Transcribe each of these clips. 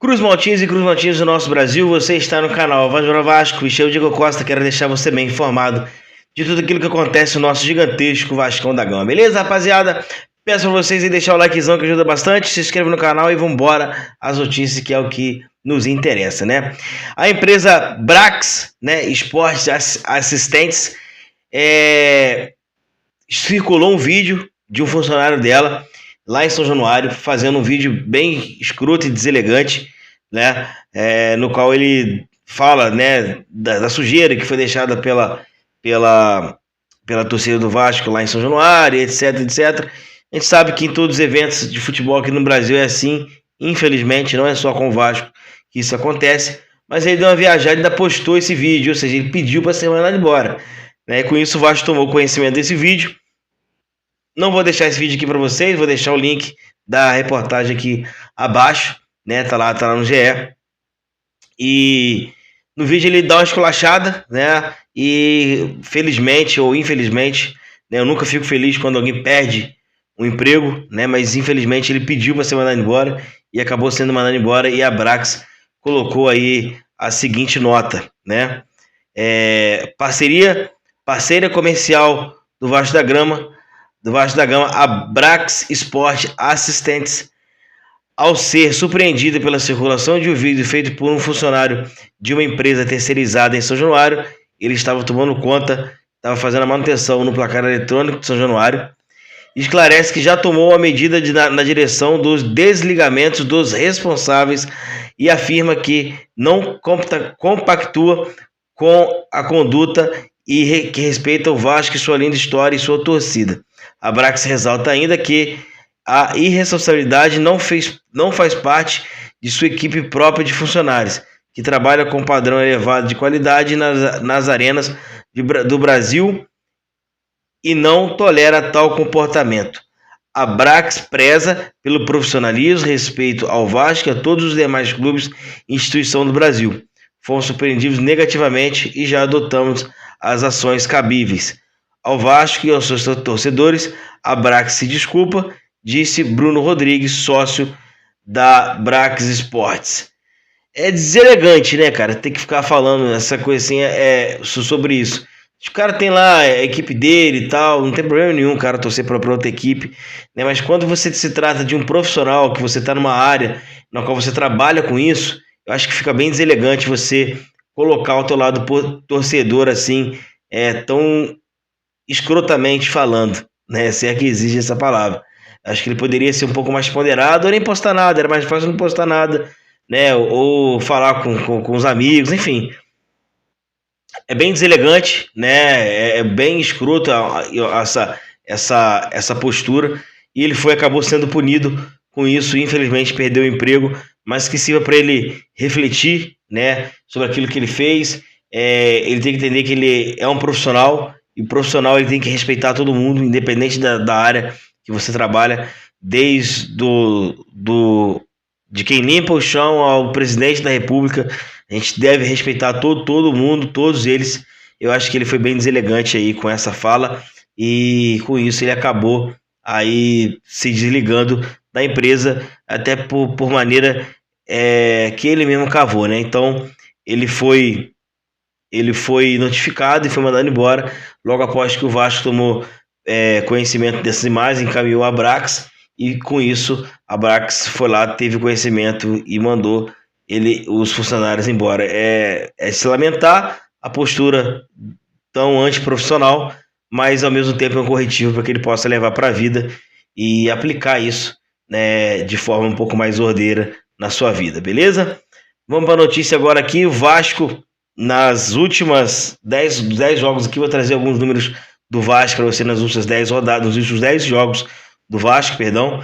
Cruz Maltins e Cruz Maltins do nosso Brasil, você está no canal Voz do Vasco e eu, Diego Costa, quero deixar você bem informado de tudo aquilo que acontece no nosso gigantesco Vascão da Gama, beleza, rapaziada? Peço pra vocês aí deixar o likezão que ajuda bastante, se inscreva no canal e vambora às notícias que é o que nos interessa, né? A empresa Brax, né, Esportes Assistentes, circulou um vídeo de um funcionário dela lá em São Januário, fazendo um vídeo bem escroto e deselegante, né, no qual ele fala, né, da sujeira que foi deixada pela torcida do Vasco lá em São Januário, etc, etc. A gente sabe que em todos os eventos de futebol aqui no Brasil é assim, infelizmente, não é só com o Vasco que isso acontece, mas ele deu uma viajada e ainda postou esse vídeo, ou seja, ele pediu para ser mandado embora, né? Com isso o Vasco tomou conhecimento desse vídeo. Não vou deixar esse vídeo aqui para vocês, vou deixar o link da reportagem aqui abaixo, né? Tá lá no GE. E no vídeo ele dá uma esculachada, né? E felizmente ou infelizmente, né? Eu nunca fico feliz quando alguém perde um emprego, né? Mas infelizmente ele pediu para ser mandado embora e acabou sendo mandado embora, e a Brax colocou aí a seguinte nota, né? Parceira comercial do Vasco da Gama, a Brax Sport Assistentes, ao ser surpreendida pela circulação de um vídeo feito por um funcionário de uma empresa terceirizada em São Januário, ele estava tomando conta, estava fazendo a manutenção no placar eletrônico de São Januário, esclarece que já tomou a medida na direção dos desligamentos dos responsáveis e afirma que não compactua com a conduta e que respeita o Vasco e sua linda história e sua torcida. A Brax ressalta ainda que a irresponsabilidade não faz parte de sua equipe própria de funcionários, que trabalha com padrão elevado de qualidade nas arenas do Brasil e não tolera tal comportamento. A Brax preza pelo profissionalismo, respeito ao Vasco e a todos os demais clubes e instituições do Brasil. Fomos surpreendidos negativamente e já adotamos as ações cabíveis. Ao Vasco e aos seus torcedores, a Brax se desculpa, disse Bruno Rodrigues, sócio da Brax Sports. É deselegante, né, cara? Tem que ficar falando essa coisinha sobre isso. O cara tem lá a equipe dele e tal, não tem problema nenhum, cara, torcer para outra equipe, né? Mas quando você se trata de um profissional, que você está numa área na qual você trabalha com isso, eu acho que fica bem deselegante você colocar o teu lado torcedor assim, tão escrotamente falando, né? Se é que exige essa palavra. Acho que ele poderia ser um pouco mais ponderado, ou nem postar nada, era mais fácil não postar nada, né? Ou falar com os amigos, enfim. É bem deselegante, né? É bem escroto essa postura, e ele acabou sendo punido com isso, infelizmente perdeu o emprego, mas que sirva para ele refletir, né, sobre aquilo que ele fez. Ele tem que entender que ele é um profissional, e o profissional ele tem que respeitar todo mundo, independente da área que você trabalha, desde de quem limpa o chão ao presidente da República. A gente deve respeitar todo mundo, todos eles. Eu acho que ele foi bem deselegante aí com essa fala, e com isso ele acabou aí se desligando da empresa, até por maneira que ele mesmo cavou, né? Então ele foi notificado e foi mandado embora logo após que o Vasco tomou conhecimento dessas imagens, encaminhou a Brax, e com isso a Brax foi lá, teve conhecimento e mandou os funcionários embora. É se lamentar a postura tão antiprofissional, mas ao mesmo tempo é um corretivo para que ele possa levar para a vida e aplicar isso, né, de forma um pouco mais ordeira na sua vida, beleza? Vamos para a notícia agora aqui. O Vasco, nas últimas 10 jogos aqui, vou trazer alguns números do Vasco para você nas últimas 10 rodadas, nos últimos 10 jogos do Vasco, perdão.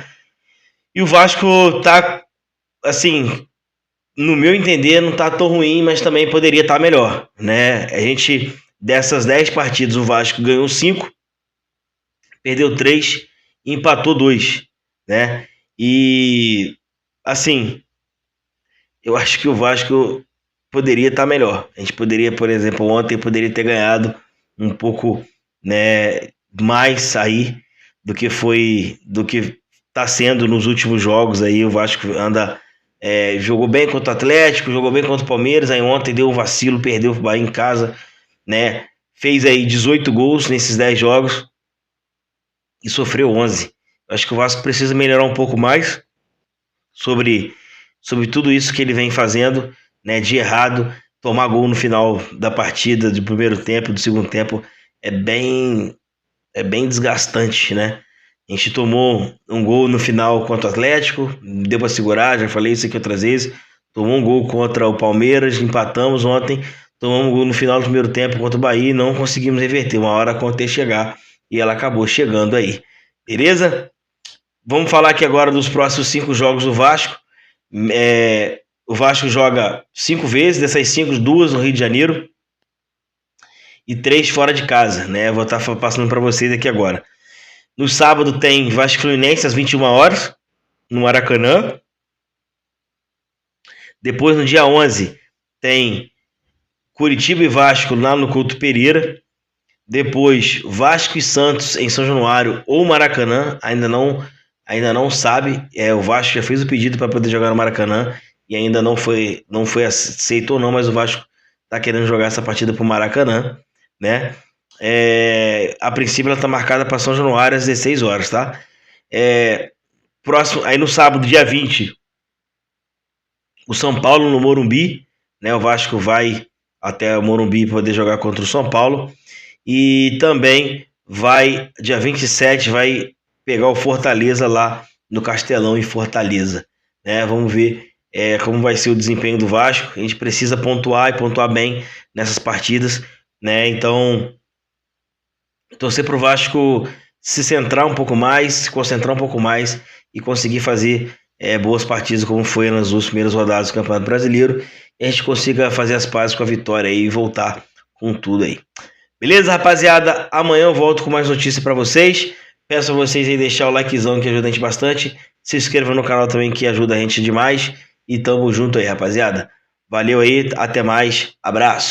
E o Vasco tá, assim, no meu entender, não tá tão ruim, mas também poderia estar melhor, né? A gente, dessas 10 partidas, o Vasco ganhou 5, perdeu 3 e empatou 2, né? E, assim, eu acho que o Vasco poderia estar melhor. A gente poderia, por exemplo, ontem poderia ter ganhado um pouco, né, mais aí do que está sendo nos últimos jogos aí. O Vasco anda Jogou bem contra o Atlético, jogou bem contra o Palmeiras, aí ontem deu um vacilo, perdeu o Bahia em casa, né? Fez aí 18 gols nesses 10 jogos e sofreu 11. Acho que o Vasco precisa melhorar um pouco mais sobre tudo isso que ele vem fazendo, né, de errado. Tomar gol no final da partida, do primeiro tempo, do segundo tempo, é bem desgastante, né? A gente tomou um gol no final contra o Atlético, deu para segurar, já falei isso aqui outras vezes. Tomou um gol contra o Palmeiras, empatamos ontem. Tomamos um gol no final do primeiro tempo contra o Bahia e não conseguimos reverter. Uma hora a conta ia chegar e ela acabou chegando aí. Beleza? Vamos falar aqui agora dos próximos 5 jogos do Vasco. O Vasco joga 5 vezes, dessas 5, 2 no Rio de Janeiro e 3 fora de casa, né? Vou estar passando para vocês aqui agora. No sábado tem Vasco Fluminense às 21 horas, no Maracanã. Depois, no dia 11, tem Curitiba e Vasco lá no Couto Pereira. Depois, Vasco e Santos em São Januário ou Maracanã. Ainda não sabe. O Vasco já fez o pedido para poder jogar no Maracanã e ainda não foi aceito ou não, mas o Vasco está querendo jogar essa partida para o Maracanã, né? A princípio ela está marcada para São Januário às 16 horas, tá? Próximo, aí no sábado, dia 20, o São Paulo no Morumbi, né? O Vasco vai até o Morumbi para poder jogar contra o São Paulo. E também dia 27, vai pegar o Fortaleza lá no Castelão em Fortaleza, né? Vamos ver como vai ser o desempenho do Vasco. A gente precisa pontuar e pontuar bem nessas partidas, né? Então, torcer para o Vasco se centrar um pouco mais, se concentrar um pouco mais e conseguir fazer boas partidas como foi nas duas primeiras rodadas do Campeonato Brasileiro, e a gente consiga fazer as pazes com a vitória aí e voltar com tudo aí. Beleza, rapaziada? Amanhã eu volto com mais notícias para vocês. Peço a vocês aí deixar o likezão que ajuda a gente bastante. Se inscreva no canal também que ajuda a gente demais. E tamo junto aí, rapaziada. Valeu aí, até mais. Abraço.